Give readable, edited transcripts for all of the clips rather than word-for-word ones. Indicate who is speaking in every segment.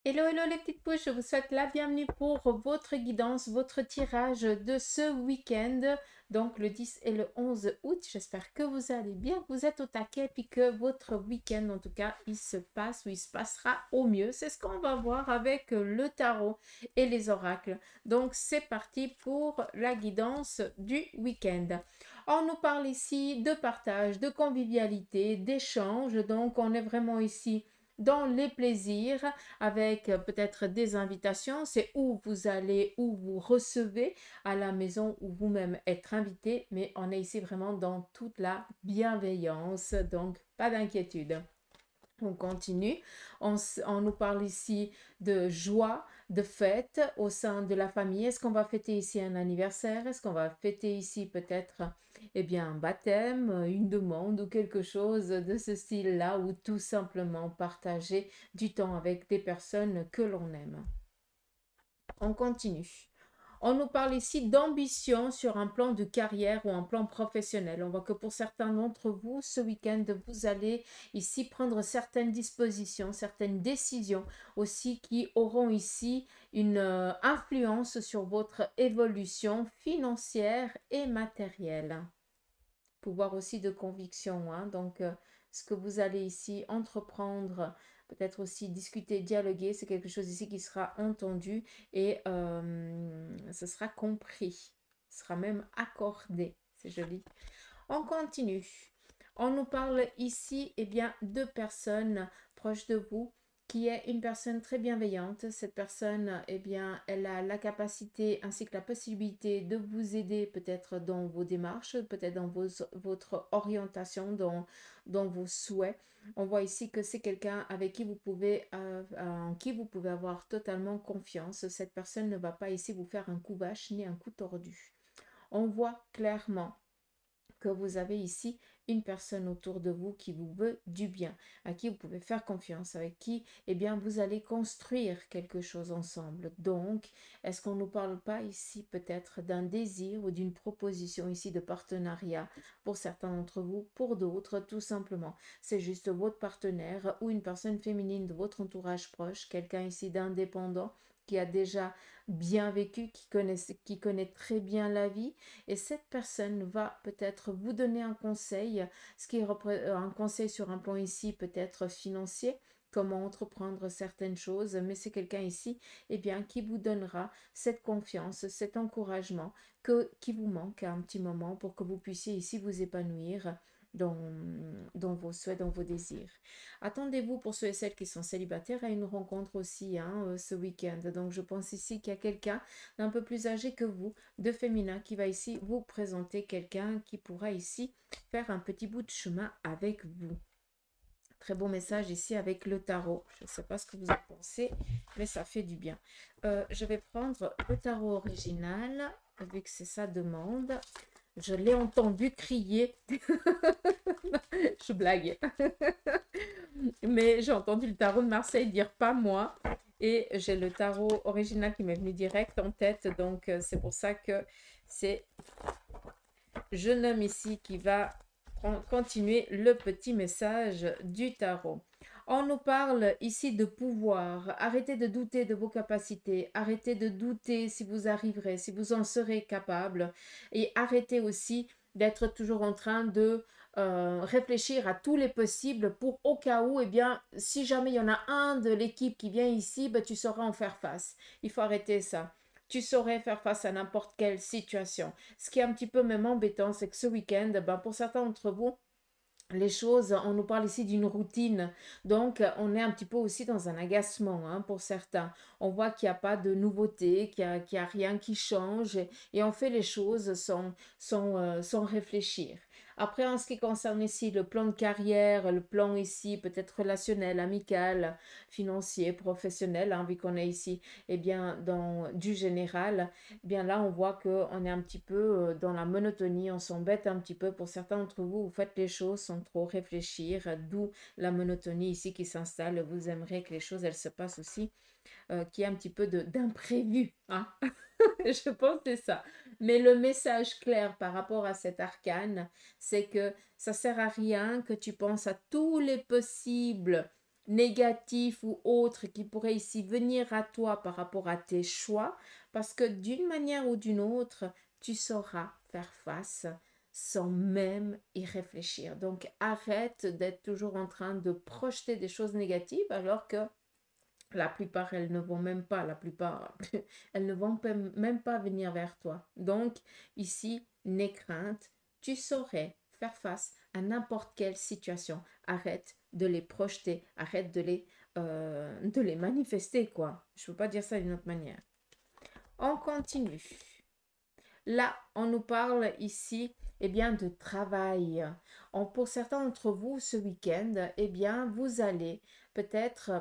Speaker 1: Hello, hello les petites pouces, je vous souhaite la bienvenue pour votre guidance, votre tirage de ce week-end, donc le 10 et le 11 août. J'espère que vous allez bien, que vous êtes au taquet, puis que votre week-end, en tout cas, il se passe ou il se passera au mieux. C'est ce qu'on va voir avec le tarot et les oracles. Donc, c'est parti pour la guidance du week-end. On nous parle ici de partage, de convivialité, d'échange. Donc, on est vraiment ici dans les plaisirs avec peut-être des invitations. C'est où vous allez, où vous recevez à la maison ou vous-même être invité. Mais on est ici vraiment dans toute la bienveillance. Donc, pas d'inquiétude. On continue. On nous parle ici de joie, de fête au sein de la famille. Est-ce qu'on va fêter ici un anniversaire? Est-ce qu'on va fêter ici peut-être eh bien, un baptême, une demande ou quelque chose de ce style-là, ou tout simplement partager du temps avec des personnes que l'on aime? On continue. On nous parle ici d'ambition sur un plan de carrière ou un plan professionnel. On voit que pour certains d'entre vous, ce week-end, vous allez ici prendre certaines dispositions, certaines décisions aussi qui auront ici une influence sur votre évolution financière et matérielle. Pouvoir aussi de conviction, hein. Donc, ce que vous allez ici entreprendre, peut-être aussi discuter, dialoguer, c'est quelque chose ici qui sera entendu et ce sera compris, ce sera même accordé. C'est joli. On continue. On nous parle ici eh bien, de personnes proches de vous qui est une personne très bienveillante. Cette personne, eh bien, elle a la capacité ainsi que la possibilité de vous aider peut-être dans vos démarches, peut-être dans votre orientation, dans vos souhaits. On voit ici que c'est quelqu'un avec qui en qui vous pouvez avoir totalement confiance. Cette personne ne va pas ici vous faire un coup vache ni un coup tordu. On voit clairement que vous avez ici une personne autour de vous qui vous veut du bien, à qui vous pouvez faire confiance, avec qui, eh bien, vous allez construire quelque chose ensemble. Donc, est-ce qu'on ne parle pas ici peut-être d'un désir ou d'une proposition ici de partenariat pour certains d'entre vous, pour d'autres, tout simplement. C'est juste votre partenaire ou une personne féminine de votre entourage proche, quelqu'un ici d'indépendant qui a déjà bien vécu, qui connaît très bien la vie, et cette personne va peut-être vous donner un conseil, ce qui est un conseil sur un plan ici peut-être financier, comment entreprendre certaines choses, mais c'est quelqu'un ici eh bien, qui vous donnera cette confiance, cet encouragement qui vous manque à un petit moment pour que vous puissiez ici vous épanouir dans, dans vos souhaits, dans vos désirs. Attendez-vous pour ceux et celles qui sont célibataires à une rencontre aussi hein, ce week-end. Donc je pense ici qu'il y a quelqu'un d'un peu plus âgé que vous, de féminin, qui va ici vous présenter quelqu'un qui pourra ici faire un petit bout de chemin avec vous. Très beau message ici avec le tarot. Je ne sais pas ce que vous en pensez, mais ça fait du bien. Je vais prendre le tarot original, vu que c'est sa demande. Je l'ai entendu crier. Je blague. Mais j'ai entendu le tarot de Marseille dire pas moi. Et j'ai le tarot original qui m'est venu direct en tête. Donc, c'est pour ça que c'est jeune homme ici qui va continuer le petit message du tarot. On nous parle ici de pouvoir. Arrêtez de douter de vos capacités. Arrêtez de douter si vous arriverez, si vous en serez capable. Et arrêtez aussi d'être toujours en train de réfléchir à tous les possibles pour au cas où, eh bien, si jamais il y en a un de l'équipe qui vient ici, ben, tu sauras en faire face. Il faut arrêter ça. Tu saurais faire face à n'importe quelle situation. Ce qui est un petit peu même embêtant, c'est que ce week-end, ben, pour certains d'entre vous, les choses, on nous parle ici d'une routine, donc on est un petit peu aussi dans un agacement hein, pour certains. On voit qu'il n'y a pas de nouveauté, qu'il y a rien qui change et on fait les choses sans réfléchir. Après, en ce qui concerne ici le plan de carrière, le plan ici peut-être relationnel, amical, financier, professionnel, hein, vu qu'on est ici eh bien, dans du général, eh bien là on voit qu'on est un petit peu dans la monotonie, on s'embête un petit peu. Pour certains d'entre vous, vous faites les choses sans trop réfléchir, d'où la monotonie ici qui s'installe. Vous aimeriez que les choses elles se passent aussi, qu'il y ait un petit peu d'imprévu. Hein. Je pense que c'est ça. Mais le message clair par rapport à cet arcane, c'est que ça sert à rien que tu penses à tous les possibles négatifs ou autres qui pourraient ici venir à toi par rapport à tes choix, parce que d'une manière ou d'une autre, tu sauras faire face sans même y réfléchir. Donc arrête d'être toujours en train de projeter des choses négatives alors que la plupart, elles ne vont même pas, la plupart, elles ne vont même pas venir vers toi. Donc, ici, n'aie crainte, tu saurais faire face à n'importe quelle situation. Arrête de les projeter, arrête de les manifester, quoi. Je ne peux pas dire ça d'une autre manière. On continue. Là, on nous parle ici, eh bien, de travail. Pour certains d'entre vous, ce week-end, eh bien, vous allez peut-être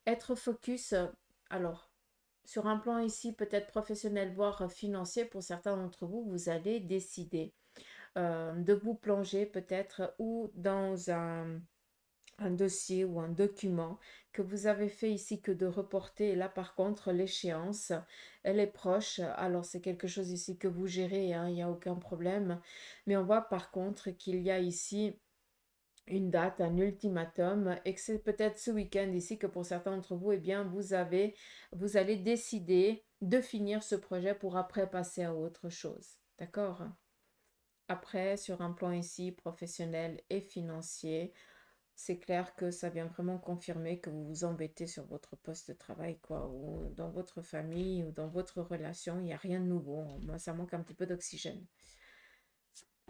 Speaker 1: être focus, alors, sur un plan ici, peut-être professionnel, voire financier, pour certains d'entre vous, vous allez décider de vous plonger peut-être ou dans un dossier ou un document que vous avez fait ici que de reporter. Et là, par contre, l'échéance, elle est proche. Alors, c'est quelque chose ici que vous gérez, hein, il n'y a aucun problème. Mais on voit par contre qu'il y a ici une date, un ultimatum, et que c'est peut-être ce week-end ici que pour certains d'entre vous, eh bien, vous allez décider de finir ce projet pour après passer à autre chose. D'accord? Après, sur un plan ici professionnel et financier, c'est clair que ça vient vraiment confirmer que vous vous embêtez sur votre poste de travail, quoi, ou dans votre famille, ou dans votre relation, il n'y a rien de nouveau. Moi, ça manque un petit peu d'oxygène.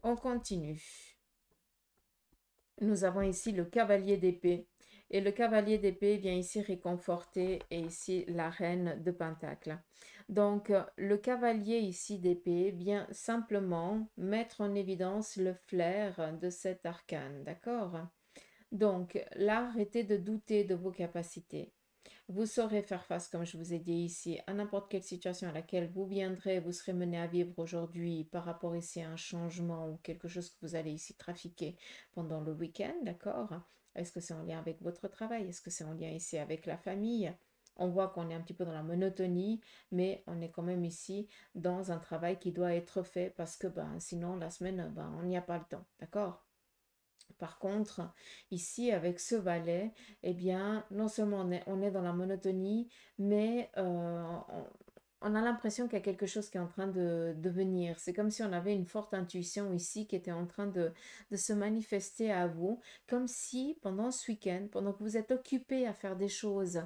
Speaker 1: On continue. Nous avons ici le cavalier d'épée. Et le cavalier d'épée vient ici réconforter et ici la reine de pentacle. Donc, le cavalier ici d'épée vient simplement mettre en évidence le flair de cet arcane, d'accord? Donc, là, arrêtez de douter de vos capacités. Vous saurez faire face, comme je vous ai dit ici, à n'importe quelle situation à laquelle vous viendrez, vous serez mené à vivre aujourd'hui par rapport ici à un changement ou quelque chose que vous allez ici trafiquer pendant le week-end, d'accord? Est-ce que c'est en lien avec votre travail? Est-ce que c'est en lien ici avec la famille? On voit qu'on est un petit peu dans la monotonie, mais on est quand même ici dans un travail qui doit être fait parce que sinon la semaine, on n'y a pas le temps, d'accord? Par contre, ici, avec ce valet, eh bien, non seulement on est dans la monotonie, mais on a l'impression qu'il y a quelque chose qui est en train de venir. C'est comme si on avait une forte intuition ici qui était en train de se manifester à vous, comme si pendant ce week-end, pendant que vous êtes occupé à faire des choses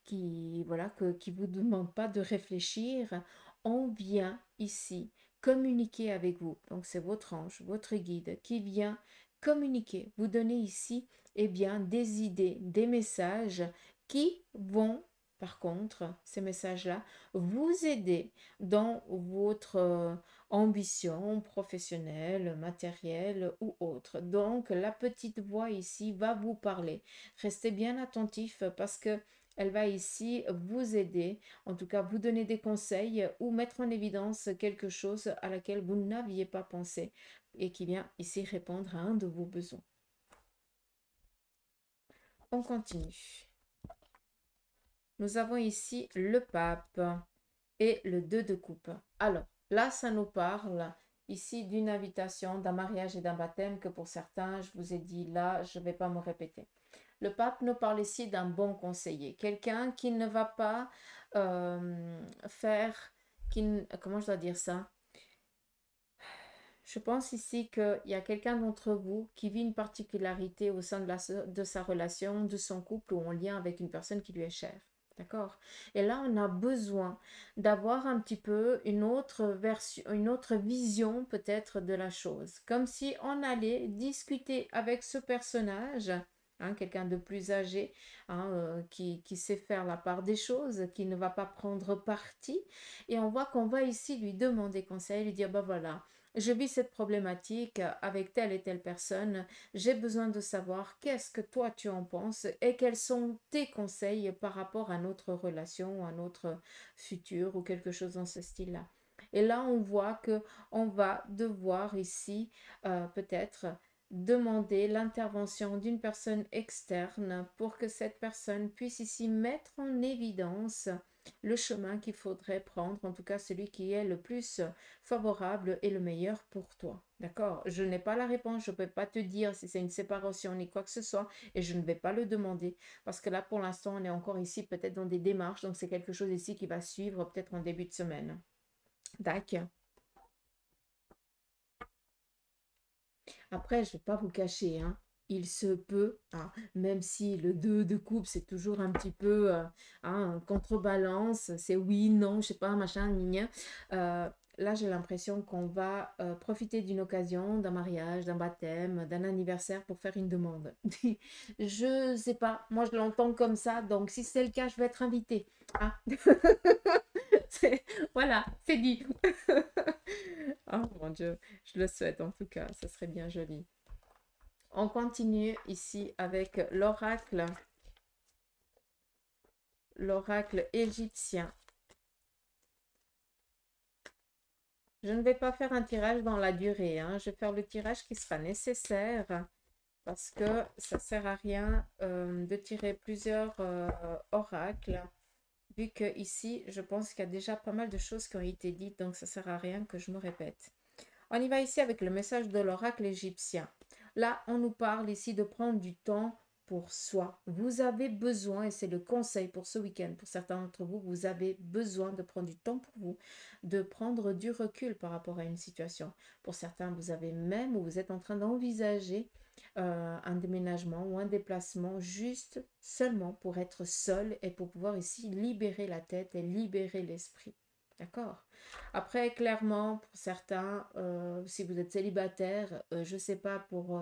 Speaker 1: qui vous demandent pas de réfléchir, on vient ici communiquer avec vous. Donc, c'est votre ange, votre guide qui vient communiquer, vous donner ici eh bien, des idées, des messages qui vont, par contre, ces messages-là, vous aider dans votre ambition professionnelle, matérielle ou autre. Donc, la petite voix ici va vous parler. Restez bien attentif parce que elle va ici vous aider, en tout cas vous donner des conseils ou mettre en évidence quelque chose à laquelle vous n'aviez pas pensé et qui vient ici répondre à un de vos besoins. On continue. Nous avons ici le pape et le 2 de coupe. Alors, là, ça nous parle ici d'une invitation, d'un mariage et d'un baptême que pour certains, je vous ai dit là, je ne vais pas me répéter. Le pape nous parle ici d'un bon conseiller, quelqu'un qui ne va pas comment je dois dire ça? Je pense ici qu'il y a quelqu'un d'entre vous qui vit une particularité au sein de sa relation, de son couple ou en lien avec une personne qui lui est chère. D'accord? Et là, on a besoin d'avoir un petit peu une autre version, une autre vision peut-être de la chose. Comme si on allait discuter avec ce personnage, hein, quelqu'un de plus âgé, hein, qui sait faire la part des choses, qui ne va pas prendre parti. Et on voit qu'on va ici lui demander conseil, lui dire, voilà, je vis cette problématique avec telle et telle personne. J'ai besoin de savoir qu'est-ce que toi tu en penses et quels sont tes conseils par rapport à notre relation, à notre futur ou quelque chose dans ce style-là. Et là, on voit que on va devoir ici peut-être demander l'intervention d'une personne externe pour que cette personne puisse ici mettre en évidence le chemin qu'il faudrait prendre, en tout cas celui qui est le plus favorable et le meilleur pour toi. D'accord? Je n'ai pas la réponse, je ne peux pas te dire si c'est une séparation ni quoi que ce soit, et je ne vais pas le demander, parce que là, pour l'instant, on est encore ici peut-être dans des démarches, donc c'est quelque chose ici qui va suivre peut-être en début de semaine. D'accord. Après, je ne vais pas vous cacher, hein, il se peut, hein, même si le 2 de coupe, c'est toujours un petit peu hein, contrebalance, c'est oui, non, je sais pas, machin, gna, là, j'ai l'impression qu'on va profiter d'une occasion, d'un mariage, d'un baptême, d'un anniversaire pour faire une demande. Je sais pas, moi je l'entends comme ça, donc si c'est le cas, je vais être invitée. Hein. Voilà, c'est dit. Oh mon Dieu, je le souhaite en tout cas, ça serait bien joli. On continue ici avec l'oracle égyptien. Je ne vais pas faire un tirage dans la durée, hein. Je vais faire le tirage qui sera nécessaire parce que ça ne sert à rien de tirer plusieurs oracles, vu que ici, je pense qu'il y a déjà pas mal de choses qui ont été dites, donc ça ne sert à rien que je me répète. On y va ici avec le message de l'oracle égyptien. Là, on nous parle ici de prendre du temps pour soi. Vous avez besoin, et c'est le conseil pour ce week-end, pour certains d'entre vous, vous avez besoin de prendre du temps pour vous, de prendre du recul par rapport à une situation. Pour certains, vous avez même ou vous êtes en train d'envisager un déménagement ou un déplacement juste seulement pour être seul et pour pouvoir ici libérer la tête et libérer l'esprit. D'accord? Après, clairement, pour certains, si vous êtes célibataire, je ne sais pas pour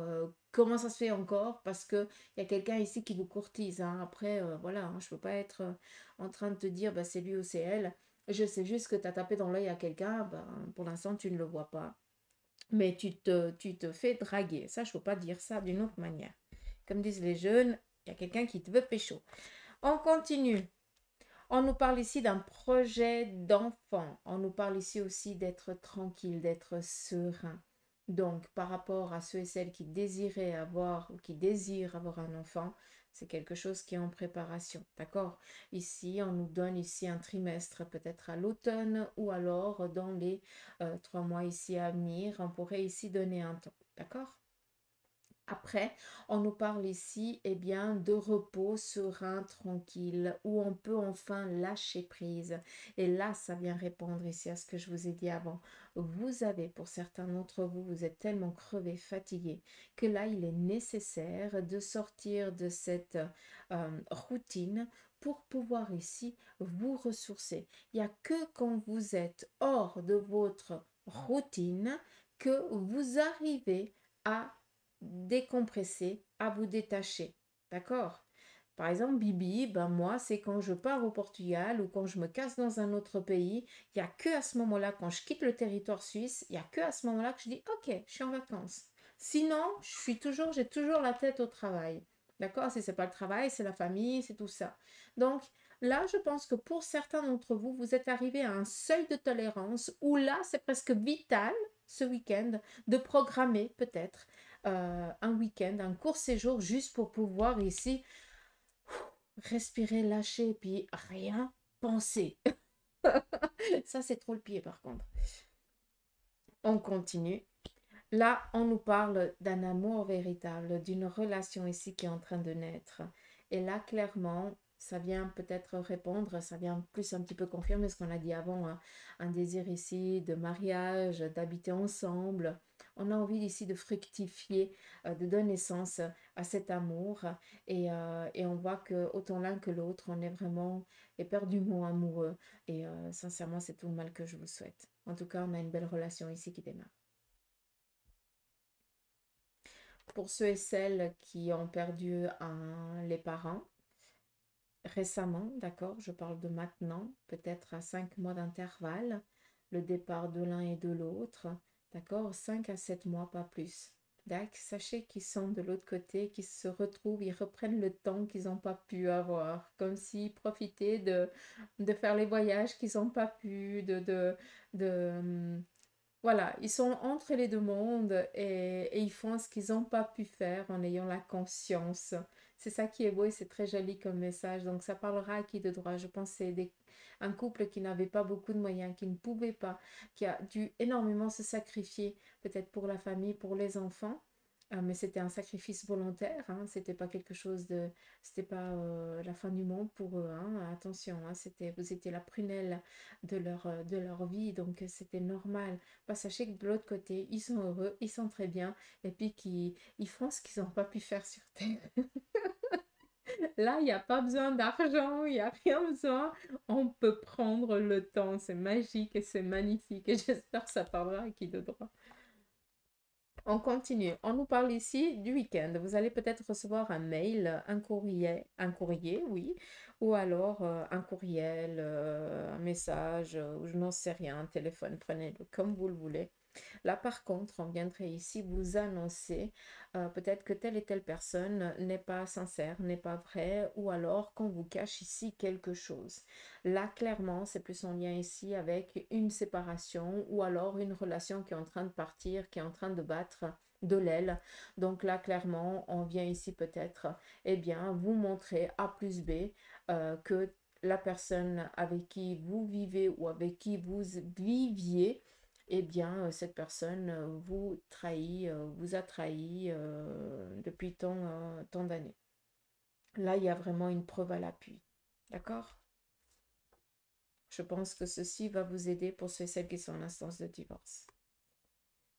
Speaker 1: comment ça se fait encore, parce qu'il y a quelqu'un ici qui vous courtise. Hein. Après, voilà, hein, je ne peux pas être en train de te dire, bah, c'est lui ou c'est elle. Je sais juste que tu as tapé dans l'œil à quelqu'un, bah, pour l'instant, tu ne le vois pas. Mais tu te fais draguer. Ça, je ne peux pas dire ça d'une autre manière. Comme disent les jeunes, il y a quelqu'un qui te veut pécho. On continue. On nous parle ici d'un projet d'enfant. On nous parle ici aussi d'être tranquille, d'être serein. Donc, par rapport à ceux et celles qui désiraient avoir ou qui désirent avoir un enfant, c'est quelque chose qui est en préparation. D'accord? Ici, on nous donne ici un trimestre, peut-être à l'automne ou alors dans les 3 mois ici à venir. On pourrait ici donner un temps. D'accord? Après, on nous parle ici eh bien, de repos serein, tranquille, où on peut enfin lâcher prise. Et là, ça vient répondre ici à ce que je vous ai dit avant. Vous avez, pour certains d'entre vous, vous êtes tellement crevé, fatigué, que là, il est nécessaire de sortir de cette routine pour pouvoir ici vous ressourcer. Il n'y a que quand vous êtes hors de votre routine que vous arrivez à décompresser, à vous détacher. D'accord? Par exemple, Bibi, ben moi, c'est quand je pars au Portugal ou quand je me casse dans un autre pays, il n'y a que à ce moment-là, quand je quitte le territoire suisse, il n'y a que à ce moment-là que je dis, ok, je suis en vacances. Sinon, j'ai toujours la tête au travail. D'accord? Si ce n'est pas le travail, c'est la famille, c'est tout ça. Donc, là, je pense que pour certains d'entre vous, vous êtes arrivés à un seuil de tolérance où là, c'est presque vital, ce week-end, de programmer peut-être un week-end, un court séjour, juste pour pouvoir ici respirer, lâcher, et puis rien penser. Ça, c'est trop le pied, par contre. On continue. Là, on nous parle d'un amour véritable, d'une relation ici qui est en train de naître. Et là, clairement, ça vient peut-être répondre, ça vient plus un petit peu confirmer ce qu'on a dit avant, hein. Un désir ici de mariage, d'habiter ensemble. On a envie ici de fructifier, de donner naissance à cet amour. Et on voit que autant l'un que l'autre, on est vraiment éperdument amoureux. Et sincèrement, c'est tout le mal que je vous souhaite. En tout cas, on a une belle relation ici qui démarre. Pour ceux et celles qui ont perdu les parents récemment, d'accord, je parle de maintenant, peut-être à 5 mois d'intervalle, le départ de l'un et de l'autre, d'accord, 5 à 7 mois, pas plus. D'accord, sachez qu'ils sont de l'autre côté, qu'ils se retrouvent, ils reprennent le temps qu'ils n'ont pas pu avoir, comme s'ils profitaient de faire les voyages qu'ils n'ont pas pu, de Voilà, ils sont entre les deux mondes et ils font ce qu'ils n'ont pas pu faire en ayant la conscience. C'est ça qui est beau et c'est très joli comme message. Donc ça parlera à qui de droit? Je pense que c'est un couple qui n'avait pas beaucoup de moyens, qui ne pouvait pas, qui a dû énormément se sacrifier, peut-être pour la famille, pour les enfants. Mais c'était un sacrifice volontaire, hein, c'était pas quelque chose de, c'était pas la fin du monde pour eux, hein, attention, hein, vous étiez la prunelle de leur vie, donc c'était normal. Bah, sachez que de l'autre côté, ils sont heureux, ils sont très bien, et puis ils font ce qu'ils n'ont pas pu faire sur Terre. Là, il n'y a pas besoin d'argent, il n'y a rien besoin. On peut prendre le temps, c'est magique et c'est magnifique. Et j'espère que ça parlera à qui de droit. On continue. On nous parle ici du week-end. Vous allez peut-être recevoir un mail, un courrier, oui, ou alors un courriel, un message, ou je n'en sais rien, un téléphone, prenez-le comme vous le voulez. Là, par contre, on viendrait ici vous annoncer peut-être que telle et telle personne n'est pas sincère, n'est pas vraie, ou alors qu'on vous cache ici quelque chose. Là, clairement, c'est plus en lien ici avec une séparation ou alors une relation qui est en train de partir, qui est en train de battre de l'aile. Donc là, clairement, on vient ici peut-être, eh bien, vous montrer A plus B que la personne avec qui vous vivez ou avec qui vous viviez, eh bien, cette personne vous a trahi depuis tant d'années. Là, il y a vraiment une preuve à l'appui. D'accord? Je pense que ceci va vous aider pour ceux et celles qui sont en instance de divorce.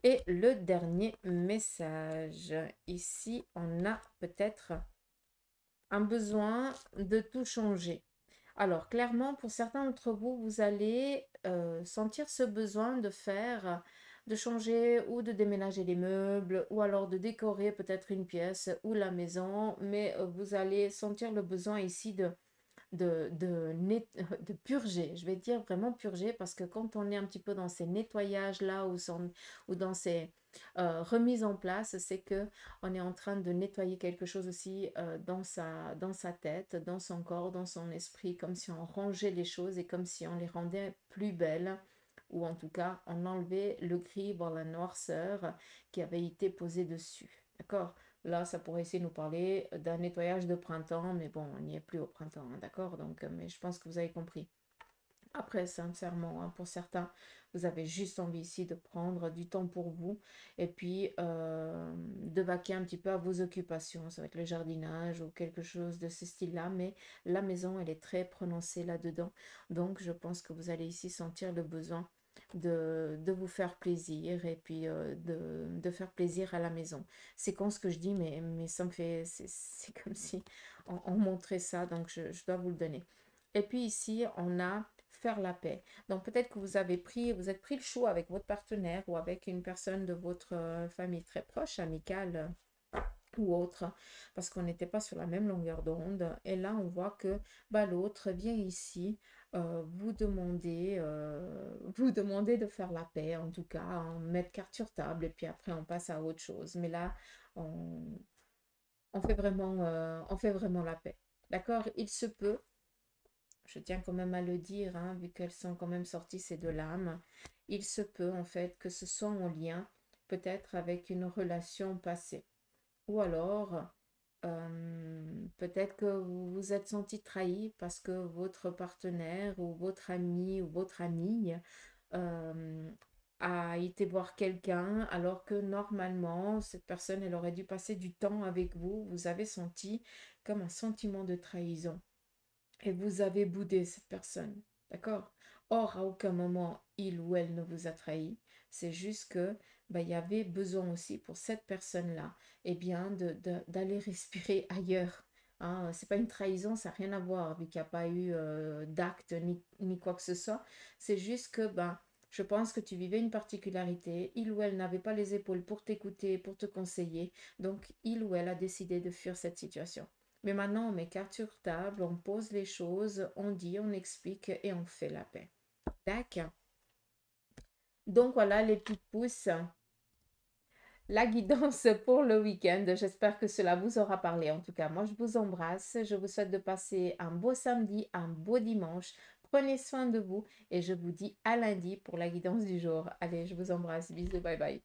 Speaker 1: Et le dernier message. Ici, on a peut-être un besoin de tout changer. Alors, clairement, pour certains d'entre vous, vous allez sentir ce besoin de changer ou de déménager les meubles, ou alors de décorer peut-être une pièce ou la maison, mais vous allez sentir le besoin ici de purger. Je vais dire vraiment purger parce que quand on est un petit peu dans ces nettoyages-là ou dans ces remises en place, c'est que on est en train de nettoyer quelque chose aussi dans sa tête, dans son corps, dans son esprit, comme si on rangeait les choses et comme si on les rendait plus belles ou en tout cas on enlevait le gris, voire la noirceur qui avait été posée dessus. D'accord? Là, ça pourrait essayer de nous parler d'un nettoyage de printemps, mais bon, on n'y est plus au printemps, hein, d'accord? Donc, mais je pense que vous avez compris. Après, sincèrement, hein, pour certains, vous avez juste envie ici de prendre du temps pour vous et puis de vaquer un petit peu à vos occupations. Ça va être le jardinage ou quelque chose de ce style-là, mais la maison, elle est très prononcée là-dedans. Donc, je pense que vous allez ici sentir le besoin de vous faire plaisir et puis de faire plaisir à la maison. C'est con ce que je dis, mais ça me fait, c'est comme si on montrait ça, donc je dois vous le donner. Et puis ici, on a faire la paix. Donc peut-être que vous êtes pris le choix avec votre partenaire ou avec une personne de votre famille très proche, amicale ou autre, parce qu'on n'était pas sur la même longueur d'onde. Et là, on voit que bah, l'autre vient ici vous demander de faire la paix, en tout cas, hein, mettre carte sur table, et puis après, on passe à autre chose. Mais là, on, on fait vraiment la paix. D'accord? Il se peut, je tiens quand même à le dire, hein, vu qu'elles sont quand même sorties ces deux lames, il se peut en fait que ce soit en lien peut-être avec une relation passée. Ou alors, peut-être que vous vous êtes senti trahi parce que votre partenaire ou votre ami ou votre amie euh, a été voir quelqu'un alors que normalement, cette personne, elle aurait dû passer du temps avec vous. Vous avez senti comme un sentiment de trahison et vous avez boudé cette personne. D'accord? Or, à aucun moment, il ou elle ne vous a trahi. C'est juste que bah, il y avait besoin aussi pour cette personne-là, eh bien, d'aller respirer ailleurs. Hein, c'est pas une trahison, ça n'a rien à voir, vu qu'il n'y a pas eu d'acte ni quoi que ce soit. C'est juste que ben, je pense que tu vivais une particularité. Il ou elle n'avait pas les épaules pour t'écouter, pour te conseiller. Donc, il ou elle a décidé de fuir cette situation. Mais maintenant, on met carte sur table, on pose les choses, on dit, on explique et on fait la paix. D'accord. Donc voilà les petites pousses, la guidance pour le week-end. J'espère que cela vous aura parlé. En tout cas, moi, je vous embrasse. Je vous souhaite de passer un beau samedi, un beau dimanche. Prenez soin de vous et je vous dis à lundi pour la guidance du jour. Allez, je vous embrasse. Bisous, bye bye.